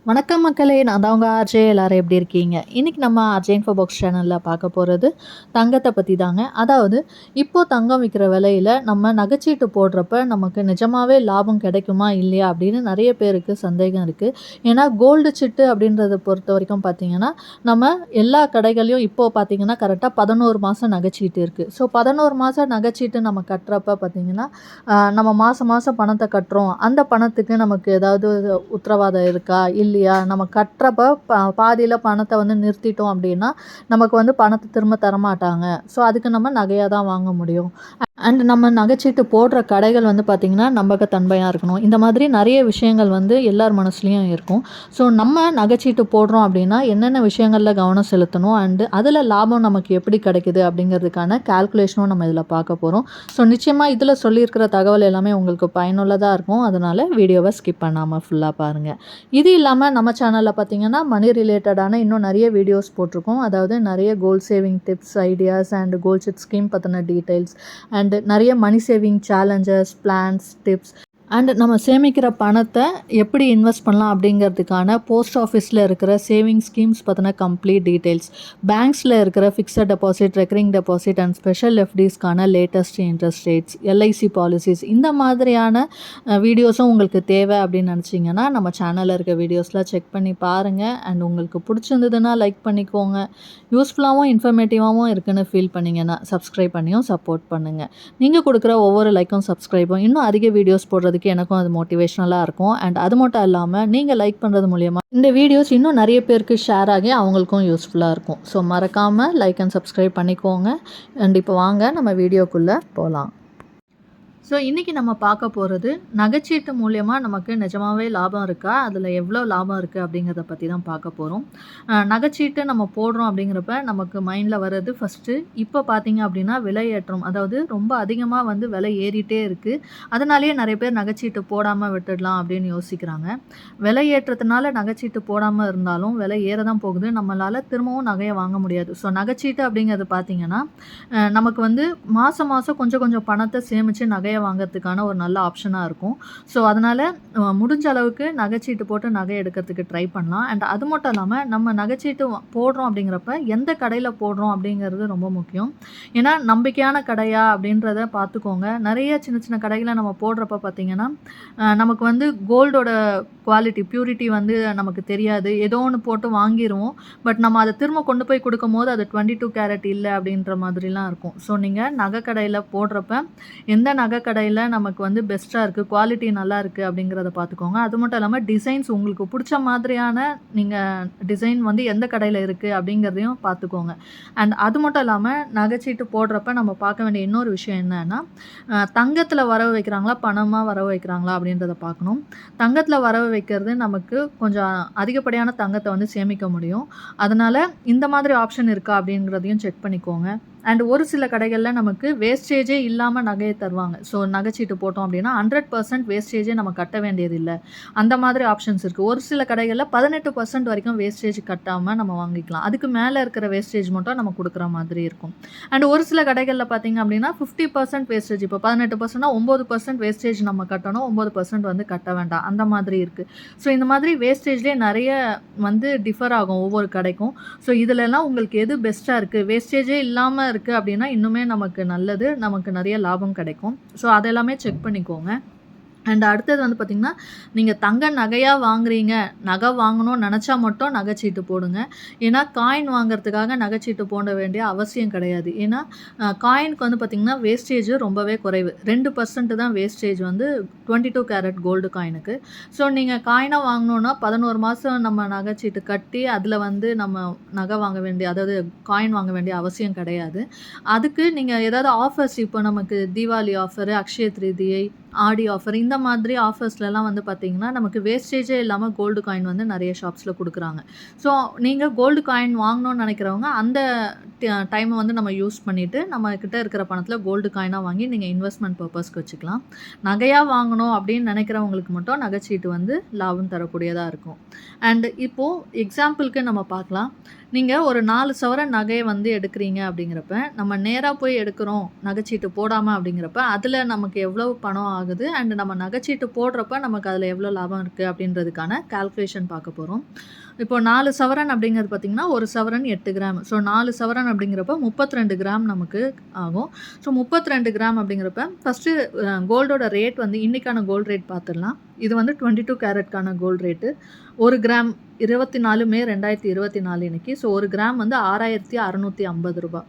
வணக்கம் மக்களே, நான் தான் உங்கள் ஆர்ஜே. எல்லோரும் எப்படி இருக்கீங்க? இன்றைக்கி நம்ம ஆர்ஜே இன்ஃபோ பாக்ஸ் சேனலில் பார்க்க போகிறது தங்கத்தை பற்றி தாங்க. அதாவது இப்போது தங்கம் விற்கிற விலையில் நம்ம நகைச்சீட்டு போடுறப்ப நமக்கு நிஜமாகவே லாபம் கிடைக்குமா இல்லையா அப்படின்னு நிறைய பேருக்கு சந்தேகம் இருக்குது. ஏன்னா கோல்டு சிட்டு அப்படின்றத பொறுத்த வரைக்கும் பார்த்திங்கன்னா நம்ம எல்லா கடைகளையும் இப்போது பார்த்திங்கன்னா கரெக்டாக 11 மாதம் நகைச்சீட்டு இருக்குது. ஸோ 11 மாதம் நகைச்சீட்டு நம்ம கட்டுறப்ப பார்த்திங்கன்னா நம்ம மாதம் மாதம் பணத்தை கட்டுறோம். அந்த பணத்துக்கு நமக்கு ஏதாவது உத்தரவாதம் இருக்கா இல்லையா? நம்ம கட்டுறப்ப பாதியில் பணத்தை வந்து நிறுத்திட்டோம் அப்படின்னா நமக்கு வந்து பணத்தை திரும்ப தரமாட்டாங்க. ஸோ அதுக்கு நம்ம நகையாக தான் வாங்க முடியும். அண்ட் நம்ம நகைச்சீட்டு போடுற கடைகள் வந்து பார்த்திங்கன்னா நம்பகத்தன்மையாக இருக்கணும். இந்த மாதிரி நிறைய விஷயங்கள் வந்து எல்லார் மனசுலேயும் இருக்கும். ஸோ நம்ம நகைச்சீட்டு போடுறோம் அப்படின்னா என்னென்ன விஷயங்களில் கவனம் செலுத்தணும், அண்டு அதில் லாபம் நமக்கு எப்படி கிடைக்குது அப்படிங்கிறதுக்கான கால்குலேஷனும் நம்ம இதில் பார்க்க போகிறோம். ஸோ நிச்சயமாக இதில் சொல்லியிருக்கிற தகவல் எல்லாமே உங்களுக்கு பயனுள்ளதாக இருக்கும். அதனால் வீடியோவை ஸ்கிப் பண்ணாமல் ஃபுல்லாக பாருங்கள். இது இல்லாமல் நம்ம சேனலில் பார்த்திங்கன்னா மணி ரிலேட்டடான இன்னும் நிறைய வீடியோஸ் போட்டிருக்கோம். அதாவது நிறைய gold saving tips, ideas and gold chit scheme பற்றின டீட்டெயில்ஸ் அண்ட் நிறைய money saving challenges, plans, tips and நம்ம சேமிக்கிற பணத்தை எப்படி இன்வெஸ்ட் பண்ணலாம் அப்படிங்கிறதுக்கான போஸ்ட் ஆஃபீஸில் இருக்கிற சேவிங் ஸ்கீம்ஸ் பற்றின கம்ப்ளீட் டீட்டெயில்ஸ், பேங்க்ஸில் இருக்கிற fixed deposit, recurring deposit and special எஃப்டிஸ்க்கான latest interest rates, LIC policies, இந்த மாதிரியான வீடியோஸும் உங்களுக்கு தேவை அப்படின்னு நினச்சிங்கன்னா நம்ம சேனலில் இருக்க வீடியோஸ்லாம் செக் பண்ணி பாருங்கள். அண்ட் உங்களுக்கு பிடிச்சிருந்ததுன்னா லைக் பண்ணிக்கோங்க. யூஸ்ஃபுல்லாகவும் இன்ஃபர்மேட்டிவாகவும் இருக்குன்னு ஃபீல் பண்ணிங்கன்னா சப்ஸ்கிரைப் பண்ணியும் சப்போர்ட் பண்ணுங்கள். நீங்கள் கொடுக்குற ஒவ்வொரு லைக்கும் சப்ஸ்கிரைபும் இன்னும் அதிக வீடியோஸ் போடுறதுக்கு எனக்கும் அது மோட்டிவேஷனலாக இருக்கும். அண்ட் அது மட்டும் இல்லாமல் நீங்கள் லைக் பண்ணுறது மூலயமா இந்த வீடியோஸ் இன்னும் நிறைய பேருக்கு ஷேர் ஆகி அவங்களுக்கும் யூஸ்ஃபுல்லாக இருக்கும். ஸோ மறக்காமல் லைக் அண்ட் சப்ஸ்கிரைப் பண்ணிக்கோங்க. அண்ட் இப்போ வாங்க நம்ம வீடியோக்குள்ளே போகலாம். ஸோ இன்றைக்கி நம்ம பார்க்க போகிறது நகைச்சீட்டு மூலயமா நமக்கு நிஜமாகவே லாபம் இருக்கா, அதில் எவ்வளோ லாபம் இருக்குது அப்படிங்கிறத பற்றி தான் பார்க்க போகிறோம். நகைச்சீட்டு நம்ம போடுறோம் அப்படிங்கிறப்ப நமக்கு மைண்டில் வர்றது ஃபஸ்ட்டு இப்போ பார்த்திங்க அப்படின்னா விலையேற்றம், அதாவது ரொம்ப அதிகமாக வந்து விலை ஏறிட்டே இருக்குது. அதனாலேயே நிறைய பேர் நகைச்சீட்டு போடாமல் விட்டுடலாம் அப்படின்னு யோசிக்கிறாங்க. விலை ஏற்றத்தினால நகைச்சீட்டு போடாமல் இருந்தாலும் விலை ஏற தான் போகுது. நம்மளால் திரும்பவும் நகையை வாங்க முடியாது. ஸோ நகைச்சீட்டு அப்படிங்கிறது பார்த்திங்கன்னா நமக்கு வந்து மாதம் மாதம் கொஞ்சம் கொஞ்சம் பணத்தை சேமித்து நகையை வாங்கிறதுக்கான ஒரு நல்ல ஆப்ஷனாக இருக்கும். ஸோ அதனால் முடிஞ்ச அளவுக்கு நகைச்சீட்டு போட்டு நகை எடுக்கிறதுக்கு ட்ரை பண்ணலாம். அண்ட் அது மட்டும் இல்லாமல் நம்ம நகைச்சீட்டு போடுறோம் அப்படிங்கிறப்ப எந்த கடையில் போடுறோம் அப்படிங்கிறது ரொம்ப முக்கியம். ஏன்னா நம்பிக்கையான கடையா அப்படின்றத பார்த்துக்கோங்க. நிறைய சின்ன சின்ன கடைகளை நம்ம போடுறப்ப பார்த்திங்கன்னா நமக்கு வந்து கோல்டோட குவாலிட்டி, பியூரிட்டி வந்து நமக்கு தெரியாது. ஏதோ ஒன்று போட்டு வாங்கிடுவோம். பட் நம்ம அதை திரும்ப கொண்டு போய் கொடுக்கும்போது அது 22 கேரட் இல்லை அப்படின்ற மாதிரிலாம் இருக்கும். ஸோ நீங்கள் நகை கடையில் போடுறப்ப எந்த நகை கடையில் நமக்கு வந்து பெஸ்ட்டாக இருக்குது, குவாலிட்டி நல்லா இருக்குது அப்படிங்கிறத பார்த்துக்கோங்க. அது மட்டும் இல்லாமல் டிசைன்ஸ் உங்களுக்கு பிடிச்ச மாதிரியான நீங்கள் டிசைன் வந்து எந்த கடையில் இருக்குது அப்படிங்கிறதையும் பார்த்துக்கோங்க. அண்ட் அது மட்டும் இல்லாமல் நகைச்சீட்டு போடுறப்ப நம்ம பார்க்க வேண்டிய இன்னொரு விஷயம் என்னன்னா தங்கத்தில் வரவு வைக்கிறாங்களா பணமாக வரவு வைக்கிறாங்களா அப்படின்றத பார்க்கணும். தங்கத்தில் வரவு வைக்கிறது நமக்கு கொஞ்சம் அதிகப்படியான தங்கத்தை வந்து சேமிக்க முடியும். அதனால் இந்த மாதிரி ஆப்ஷன் இருக்கா அப்படிங்கிறதையும் செக் பண்ணிக்கோங்க. அண்ட் ஒரு சில கடைகளில் நமக்கு வேஸ்டேஜே இல்லாமல் நகையை தருவாங்க. ஸோ நகைச்சீட்டு போட்டோம் அப்படின்னா 100% வேஸ்டேஜே நம்ம கட்ட வேண்டியதில்லை. அந்த மாதிரி ஆப்ஷன்ஸ் இருக்குது. ஒரு சில கடைகளில் 18% வரைக்கும் வேஸ்டேஜ் கட்டாமல் நம்ம வாங்கிக்கலாம். அதுக்கு மேலே இருக்கிற வேஸ்டேஜ் மட்டும் நம்ம கொடுக்குற மாதிரி இருக்கும். அண்ட் ஒரு சில கடைகளில் பார்த்திங்க அப்படின்னா 50% வேஸ்டேஜ், இப்போ 18%னா 9% வேஸ்டேஜ் நம்ம கட்டணும், 9% வந்து கட்ட வேண்டாம், அந்த மாதிரி இருக்குது. ஸோ இந்த மாதிரி வேஸ்டேஜ்லேயே நிறைய வந்து டிஃபர் ஆகும் ஒவ்வொரு கடைக்கும். ஸோ இதிலெல்லாம் உங்களுக்கு எது பெஸ்ட்டாக இருக்குது, வேஸ்டேஜே இல்லாமல் இருக்குது அப்படின்னா இன்னுமே நமக்கு நல்லது, நமக்கு நிறைய லாபம் கிடைக்கும். ஸோ அதெல்லாமே செக் பண்ணிக்கோங்க. அண்ட் அடுத்தது வந்து பார்த்திங்கன்னா நீங்கள் தங்க நகையாக வாங்குறீங்க, நகை வாங்கணும்னு நினச்சா மட்டும் நகைச்சீட்டு போடுங்க. ஏன்னா காயின் வாங்குறதுக்காக நகைச்சீட்டு போட வேண்டிய அவசியம் கிடையாது. ஏன்னா காயினுக்கு வந்து பார்த்திங்கன்னா வேஸ்டேஜ் ரொம்பவே குறைவு. 2% தான் வேஸ்டேஜ் வந்து 22 கேரட் கோல்டு காயினுக்கு. ஸோ நீங்கள் காயினாக வாங்கணுன்னா 11 மாதம் நம்ம நகைச்சீட்டு கட்டி அதில் வந்து நம்ம நகை வாங்க வேண்டிய, அதாவது காயின் வாங்க வேண்டிய அவசியம் கிடையாது. அதுக்கு நீங்கள் ஏதாவது ஆஃபர்ஸ், இப்போ நமக்கு தீபாவளி ஆஃபரு, அக்ஷய திருதியை, ஆடி ஆஃபர், இந்த மாதிரி ஆஃபர்ஸ்லலாம் வந்து பார்த்திங்கன்னா நமக்கு வேஸ்டேஜே இல்லாமல் கோல்டு காயின் வந்து நிறைய ஷாப்ஸில் கொடுக்குறாங்க. ஸோ நீங்கள் கோல்டு காயின் வாங்கணும்னு நினைக்கிறவங்க அந்த டைமை வந்து நம்ம யூஸ் பண்ணிவிட்டு நம்மக்கிட்ட இருக்கிற பணத்தில் கோல்டு காயினாக வாங்கி நீங்கள் இன்வெஸ்ட்மெண்ட் பர்பஸ்க்கு வச்சுக்கலாம். நகையாக வாங்கணும் அப்படின்னு நினைக்கிறவங்களுக்கு மட்டும் நகைச்சீட்டு வந்து லாபம் தரக்கூடியதாக இருக்கும். அண்ட் இப்போது எக்ஸாம்பிளுக்கு நம்ம பார்க்கலாம். நீங்கள் ஒரு 4 சவரன் நகையை வந்து எடுக்கிறீங்க அப்படிங்கிறப்ப நம்ம நேராக போய் எடுக்கிறோம் நகைச்சீட்டு போடாமல் அப்படிங்கிறப்ப அதில் நமக்கு எவ்வளோ பணம் ஆகுது அண்ட் நம்ம நகைச்சீட்டு போடுறப்ப நமக்கு அதில் எவ்வளோ லாபம் இருக்குது அப்படின்றதுக்கான கால்குலேஷன் பார்க்க போகிறோம். இப்போ 4 சவரன் அப்படிங்கிறது பார்த்திங்கன்னா 1 சவரன் 8 கிராம். ஸோ 4 சவரன் அப்படிங்கிறப்ப 32 கிராம் நமக்கு ஆகும். ஸோ 32 கிராம் அப்படிங்கிறப்ப ஃபஸ்ட்டு கோல்டோட ரேட் வந்து இன்றைக்கான கோல்டு ரேட் பார்த்துடலாம். இது வந்து 22 கேரட்கான கோல்டு ரேட்டு. 1 கிராம் 24 மே 2024 இன்னைக்கு. ஸோ 1 கிராம் வந்து 6650 ரூபா.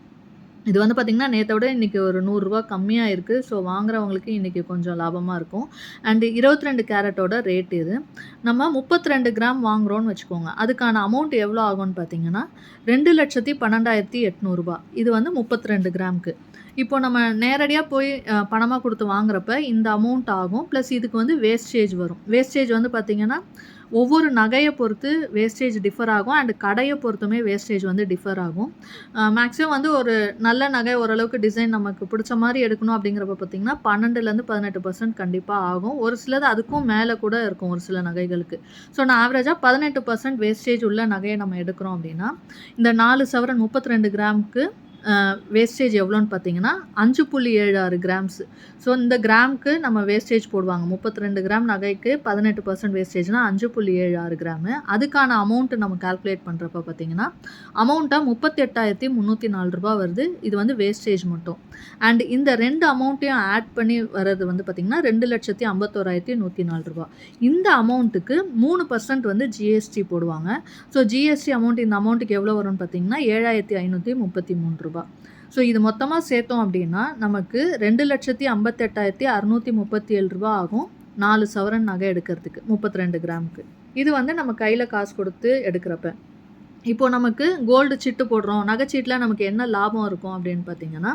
இது வந்து பார்த்திங்கன்னா நேற்றை விட இன்றைக்கி ஒரு ரூ. 100 கம்மியாக இருக்குது. ஸோ வாங்குறவங்களுக்கு இன்றைக்கி கொஞ்சம் லாபமாக இருக்கும். அண்டு 22 கேரட்டோட ரேட் இது. நம்ம 32 கிராம் வாங்குகிறோன்னு வச்சுக்கோங்க. அதுக்கான அமௌண்ட் எவ்வளோ ஆகும்னு பார்த்தீங்கன்னா 2,12,800 ரூபா. இது வந்து 32 கிராமுக்கு. இப்போ நம்ம நேரடியாக போய் பணமாக கொடுத்து வாங்குறப்ப இந்த அமௌண்ட் ஆகும். ப்ளஸ் இதுக்கு வந்து வேஸ்டேஜ் வரும். வேஸ்டேஜ் வந்து பார்த்திங்கன்னா ஒவ்வொரு நகையை பொறுத்து வேஸ்டேஜ் டிஃபர் ஆகும் அண்ட் கடையை பொறுத்துமே வேஸ்டேஜ் வந்து டிஃபர் ஆகும். மேக்ஸிமம் வந்து ஒரு நல்ல நகை ஓரளவுக்கு டிசைன் நமக்கு பிடிச்ச மாதிரி எடுக்கணும் அப்படிங்கிறப்ப பார்த்திங்கன்னா 12% 18% கண்டிப்பாக ஆகும். ஒரு சிலது அதுக்கும் மேலே கூட இருக்கும் ஒரு சில நகைகளுக்கு. ஸோ நான் ஆவரேஜாக 18% வேஸ்டேஜ் உள்ள நகையை நம்ம எடுக்கிறோம் அப்படின்னா இந்த 4 சவரன் 32 கிராமுக்கு வேஸ்டேஜ் எவ்வளோன்னு பார்த்தீங்கன்னா 5.76 கிராம்ஸு. ஸோ இந்த கிராமுக்கு நம்ம வேஸ்டேஜ் போடுவாங்க. 32 கிராம் நகைக்கு 18% வேஸ்டேஜ்னா 5.76 கிராமு. அதுக்கான அமௌண்ட்டு நம்ம கால்குலேட் பண்ணுறப்ப பார்த்தீங்கன்னா அமௌண்ட்டாக 38,304 ரூபா வருது. இது வந்து வேஸ்டேஜ் மட்டும். அண்ட் இந்த 2 அமௌண்ட்டையும் ஆட் பண்ணி வர்றது வந்து பார்த்திங்கன்னா 2,51,104 ரூபா. இந்த அமௌண்ட்டுக்கு 3% வந்து ஜிஎஸ்டி போடுவாங்க. ஸோ ஜிஎஸ்டி அமௌண்ட் இந்த அமௌண்ட்டுக்கு எவ்வளோ வரும்னு பார்த்தீங்கன்னா 7,533 ரூபா. ஸோ இது மொத்தமாக சேர்த்தோம் அப்படின்னா நமக்கு 2,58,637 ரூபா ஆகும் 4 சவரன் நகை எடுக்கிறதுக்கு 32 கிராமுக்கு. இது வந்து நம்ம கையில் காசு கொடுத்து எடுக்கிறப்ப. இப்போ நமக்கு கோல்டு சிட்டு போடுறோம். நகைச்சீட்டில் நமக்கு என்ன லாபம் இருக்கும் அப்படின்னு பார்த்தீங்கன்னா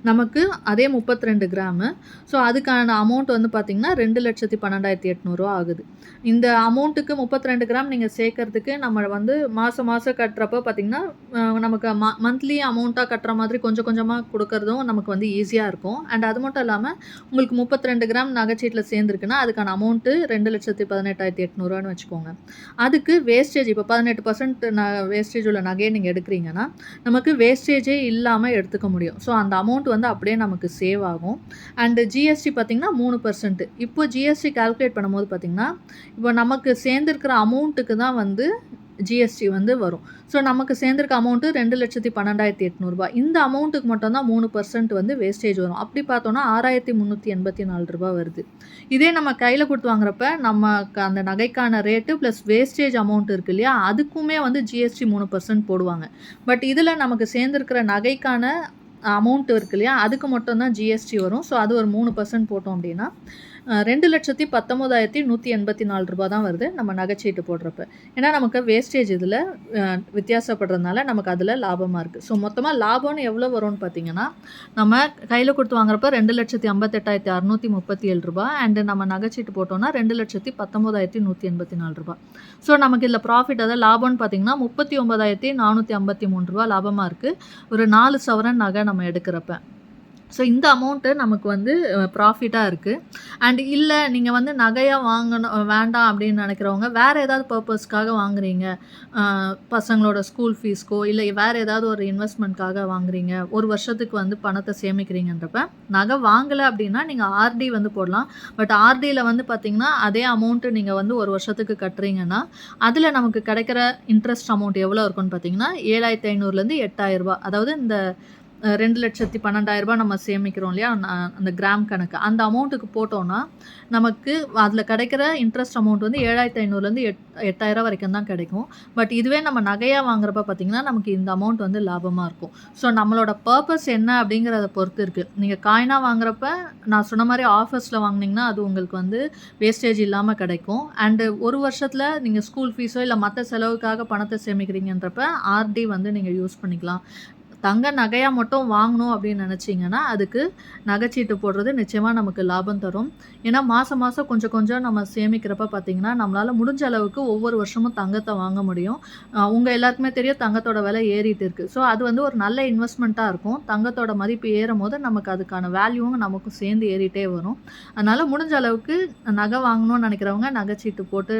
நமக்கு அதே 32 கிராமு. ஸோ அதுக்கான அமௌண்ட் வந்து பார்த்திங்கன்னா 2,12,800 ரூபா ஆகுது. இந்த அமௌண்ட்டுக்கு 32 கிராம் நீங்கள் சேர்க்கறதுக்கு நம்ம வந்து மாதம் கட்டுறப்ப பார்த்திங்கன்னா நமக்கு மந்த்லி அமௌண்ட்டாக கட்டுற மாதிரி கொஞ்சம் கொஞ்சமாக கொடுக்கறதும் நமக்கு வந்து ஈஸியாக இருக்கும். அண்ட் அது மட்டும் இல்லாமல் உங்களுக்கு 32 கிராம் நகைச்சீட்டில் சேர்ந்துருக்குன்னா அதுக்கான அமௌண்ட்டு 2,18,800 வச்சுக்கோங்க. அதுக்கு வேஸ்டேஜ் இப்போ 18% வேஸ்டேஜ் உள்ள நகையை நீங்கள் எடுக்கிறீங்கன்னா நமக்கு வேஸ்டேஜே இல்லாமல் எடுத்துக்க முடியும். ஸோ அந்த அமௌண்ட் வந்து அப்படியே நமக்கு சேவ் ஆகும். அண்டு ஜிஎஸ்டி பார்த்திங்கன்னா 3%. இப்போ ஜிஎஸ்டி கால்குலேட் பண்ணும்போது பார்த்திங்கன்னா இப்போ நமக்கு சேர்ந்துருக்கிற அமௌண்ட்டுக்கு தான் வந்து ஜிஎஸ்டி வந்து வரும். ஸோ நமக்கு சேர்ந்துருக்க அமௌண்ட்டு 2,12,800 ரூபா. இந்த அமௌண்ட்டுக்கு மட்டும்தான் 3% வந்து வேஸ்டேஜ் வரும். அப்படி பார்த்தோன்னா 6,384 ரூபா வருது. இதே நம்ம கையில் கொடுத்து வாங்குறப்ப நமக்கு அந்த நகைக்கான ரேட்டு ப்ளஸ் வேஸ்டேஜ் அமௌண்ட் இருக்குது இல்லையா, அதுக்குமே வந்து ஜிஎஸ்டி 3% போடுவாங்க. பட் இதில் நமக்கு சேர்ந்துருக்கிற நகைக்கான அமௌண்ட் இருக்கு இல்லையா, அதுக்கு மட்டும்தான் ஜிஎஸ்டி வரும். ஸோ அது ஒரு 3% போட்டோம் அப்படின்னா 2,19,184 ரூபா தான் வருது நம்ம நகைச்சீட்டு போடுறப்ப. ஏன்னா நமக்கு வேஸ்டேஜ் இதில் வித்தியாசப்படுறதுனால நமக்கு அதில் லாபமாக இருக்குது. ஸோ மொத்தமாக லாபம்னு எவ்வளோ வரும்னு பார்த்தீங்கன்னா நம்ம கையில் கொடுத்து வாங்குறப்ப 2,58,637 ரூபா அண்டு நம்ம நகைச்சீட்டு போட்டோம்னா 2,19,184 ரூபா. ஸோ நமக்கு இதில் ப்ராஃபிட் அதாவது லாபம்னு பார்த்தீங்கன்னா 39,453 ரூபா லாபமாக இருக்குது ஒரு 4 சவரன் நகை நம்ம எடுக்கிறப்ப. ஸோ இந்த அமௌண்ட்டு நமக்கு வந்து ப்ராஃபிட்டாக இருக்குது. அண்ட் இல்லை நீங்கள் வந்து நகையாக வாங்கணும் வேண்டாம் அப்படின்னு நினைக்கிறவங்க வேறு ஏதாவது பர்பஸ்க்காக வாங்குறீங்க, பசங்களோட ஸ்கூல் ஃபீஸ்க்கோ இல்லை வேறு ஏதாவது ஒரு இன்வெஸ்ட்மெண்ட்காக வாங்குறீங்க, ஒரு வருஷத்துக்கு வந்து பணத்தை சேமிக்கிறீங்கன்றப்ப நகை வாங்கலை அப்படின்னா நீங்கள் ஆர்டி வந்து போடலாம். பட் ஆர்டியில் வந்து பார்த்திங்கன்னா அதே அமௌண்ட்டு நீங்கள் வந்து ஒரு வருஷத்துக்கு கட்டுறீங்கன்னா அதில் நமக்கு கிடைக்கிற இன்ட்ரெஸ்ட் அமௌண்ட் எவ்வளோ இருக்குன்னு பார்த்தீங்கன்னா 7,500லேருந்து 8,000 ரூபா. அதாவது இந்த 2,12,000 ரூபா நம்ம சேமிக்கிறோம் இல்லையா, அந்த கிராம் கணக்கு அந்த அமௌண்ட்டுக்கு போட்டோன்னா நமக்கு அதில் கிடைக்கிற இன்ட்ரெஸ்ட் அமௌண்ட் வந்து 7,500லேருந்து 8,000 வரைக்கும் தான் கிடைக்கும். பட் இதுவே நம்ம நகையாக வாங்குறப்ப பார்த்திங்கன்னா நமக்கு இந்த அமௌண்ட் வந்து லாபமாக இருக்கும். ஸோ நம்மளோட பர்பஸ் என்ன அப்படிங்கிறத பொறுத்து இருக்குது. நீங்கள் காயினாக வாங்குறப்ப நான் சொன்ன மாதிரி ஆஃபர்ஸில் வாங்கினீங்கன்னா அது உங்களுக்கு வந்து வேஸ்டேஜ் இல்லாமல் கிடைக்கும். அண்டு ஒரு வருஷத்தில் நீங்கள் ஸ்கூல் ஃபீஸோ இல்லை மற்ற செலவுக்காக பணத்தை சேமிக்கிறீங்கன்றப்ப ஆர்டி வந்து நீங்கள் யூஸ் பண்ணிக்கலாம். தங்க நகையாக மட்டும் வாங்கணும் அப்படின்னு நினச்சிங்கன்னா அதுக்கு நகைச்சீட்டு போடுறது நிச்சயமாக நமக்கு லாபம் தரும். ஏன்னா மாதம் கொஞ்சம் கொஞ்சம் நம்ம சேமிக்கிறப்ப பார்த்திங்கன்னா நம்மளால் முடிஞ்ச அளவுக்கு ஒவ்வொரு வருஷமும் தங்கத்தை வாங்க முடியும். உங்கள் எல்லாருக்குமே தெரியும் தங்கத்தோட விலை ஏறிட்டு இருக்குது. ஸோ அது வந்து ஒரு நல்ல இன்வெஸ்ட்மெண்ட்டாக இருக்கும். தங்கத்தோட மதிப்பு ஏறும் போது நமக்கு அதுக்கான வேல்யூவும் நமக்கும் சேர்ந்து ஏறிட்டே வரும். அதனால் முடிஞ்ச அளவுக்கு நகை வாங்கணும்னு நினைக்கிறவங்க நகைச்சீட்டு போட்டு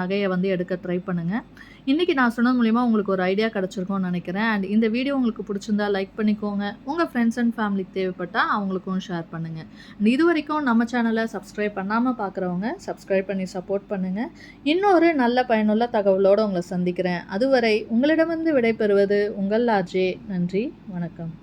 நகையை வந்து எடுக்க ட்ரை பண்ணுங்கள். இன்றைக்கி நான் சொன்னது மூலிமா உங்களுக்கு ஒரு ஐடியா கிடச்சிருக்கும்னு நினைக்கிறேன். அண்ட் இந்த வீடியோ உங்களுக்கு பிடிச்சிருந்தா லைக் பண்ணிக்கோங்க. உங்கள் ஃப்ரெண்ட்ஸ் அண்ட் ஃபேமிலிக்கு தேவைப்பட்டால் அவங்களுக்கும் ஷேர் பண்ணுங்கள். இது வரைக்கும் நம்ம சேனலை சப்ஸ்கிரைப் பண்ணாமல் பார்க்குறவங்க சப்ஸ்கிரைப் பண்ணி சப்போர்ட் பண்ணுங்கள். இன்னொரு நல்ல பயனுள்ள தகவலோடு உங்களை சந்திக்கிறேன். அதுவரை உங்களிடமிருந்து விடைபெறுவது உங்கள் ஆர்ஜே. நன்றி, வணக்கம்.